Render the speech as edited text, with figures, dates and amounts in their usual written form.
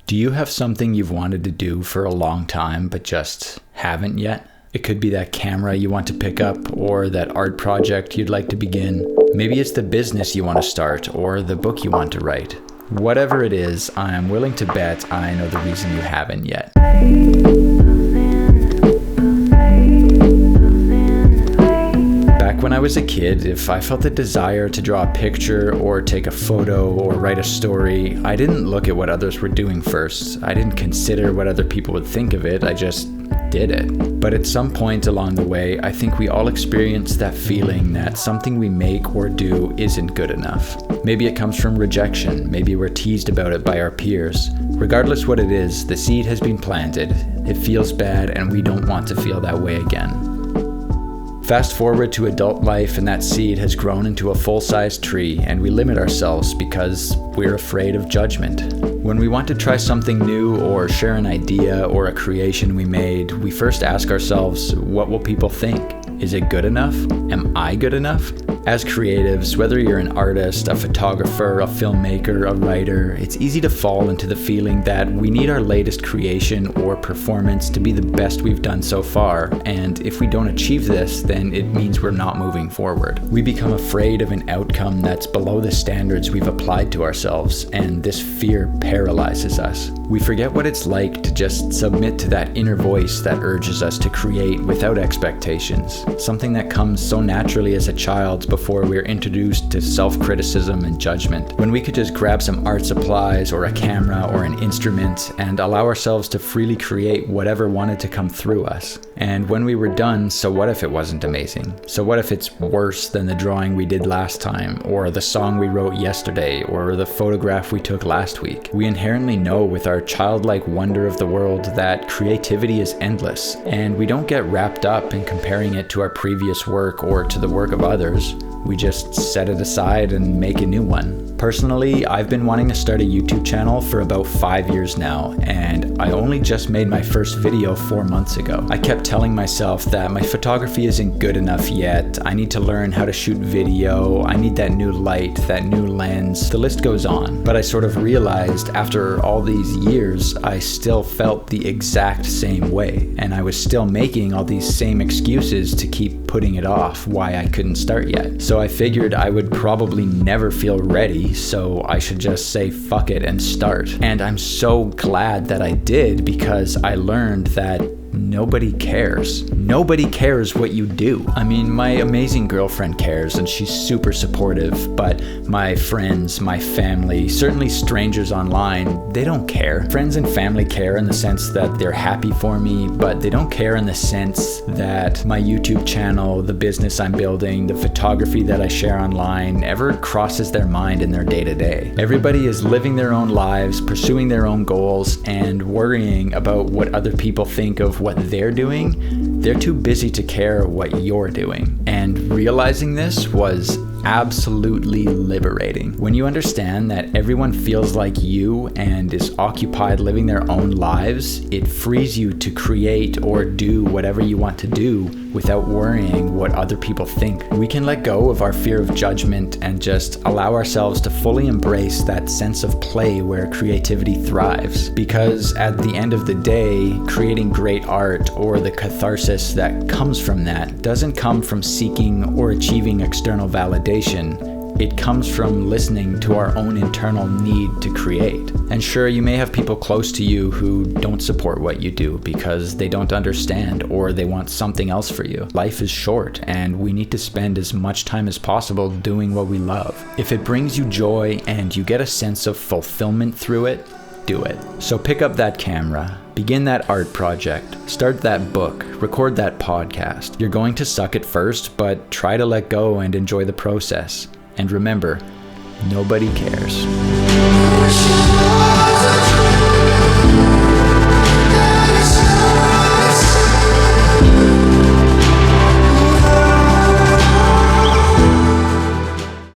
Do you have something you've wanted to do for a long time but just haven't yet? It could be that camera you want to pick up or that art project you'd like to begin. Maybe it's the business you want to start or the book you want to write. Whatever it is, I'm willing to bet I know the reason you haven't yet. Back when I was a kid, if I felt a desire to draw a picture or take a photo or write a story, I didn't look at what others were doing first. I didn't consider what other people would think of it. I just did it. But at some point along the way, I think we all experience that feeling that something we make or do isn't good enough. Maybe it comes from rejection. Maybe we're teased about it by our peers. Regardless what it is, the seed has been planted. It feels bad and we don't want to feel that way again. Fast forward to adult life and that seed has grown into a full-size tree and we limit ourselves because we're afraid of judgment. When we want to try something new or share an idea or a creation we made, we first ask ourselves, what will people think? Is it good enough? Am I good enough? As creatives, whether you're an artist, a photographer, a filmmaker, a writer, it's easy to fall into the feeling that we need our latest creation or performance to be the best we've done so far, and if we don't achieve this, then it means we're not moving forward. We become afraid of an outcome that's below the standards we've applied to ourselves, and this fear paralyzes us. We forget what it's like to just submit to that inner voice that urges us to create without expectations, something that comes so naturally as a child before we're introduced to self-criticism and judgment. When we could just grab some art supplies or a camera or an instrument and allow ourselves to freely create whatever wanted to come through us. And when we were done, so what if it wasn't amazing? So what if it's worse than the drawing we did last time, or the song we wrote yesterday, or the photograph we took last week? We inherently know with our childlike wonder of the world that creativity is endless, and we don't get wrapped up in comparing it to our previous work or to the work of others. We just set it aside and make a new one. Personally, I've been wanting to start a YouTube channel for about 5 years now, and I only just made my first video 4 months ago. I kept telling myself that my photography isn't good enough yet, I need to learn how to shoot video, I need that new light, that new lens, the list goes on. But I sort of realized after all these years, I still felt the exact same way, and I was still making all these same excuses to keep putting it off why I couldn't start yet. So I figured I would probably never feel ready, so I should just say fuck it and start. And I'm so glad that I did, because I learned that nobody cares. Nobody cares what you do. I mean, my amazing girlfriend cares and she's super supportive, but my friends, my family, certainly strangers online, they don't care. Friends and family care in the sense that they're happy for me, but they don't care in the sense that my YouTube channel, the business I'm building, the photography that I share online ever crosses their mind in their day-to-day. Everybody is living their own lives, pursuing their own goals, and worrying about what other people think of what they're doing. They're too busy to care what you're doing. And realizing this was absolutely liberating. When you understand that everyone feels like you and is occupied living their own lives, it frees you to create or do whatever you want to do without worrying what other people think. We can let go of our fear of judgment and just allow ourselves to fully embrace that sense of play where creativity thrives. Because at the end of the day, creating great art or the catharsis that comes from that doesn't come from seeking or achieving external validation. It comes from listening to our own internal need to create. And sure, you may have people close to you who don't support what you do because they don't understand or they want something else for you. Life is short and we need to spend as much time as possible doing what we love. If it brings you joy and you get a sense of fulfillment through it, do it. So pick up that camera, begin that art project, start that book, record that podcast. You're going to suck at first, but try to let go and enjoy the process. And remember, nobody cares.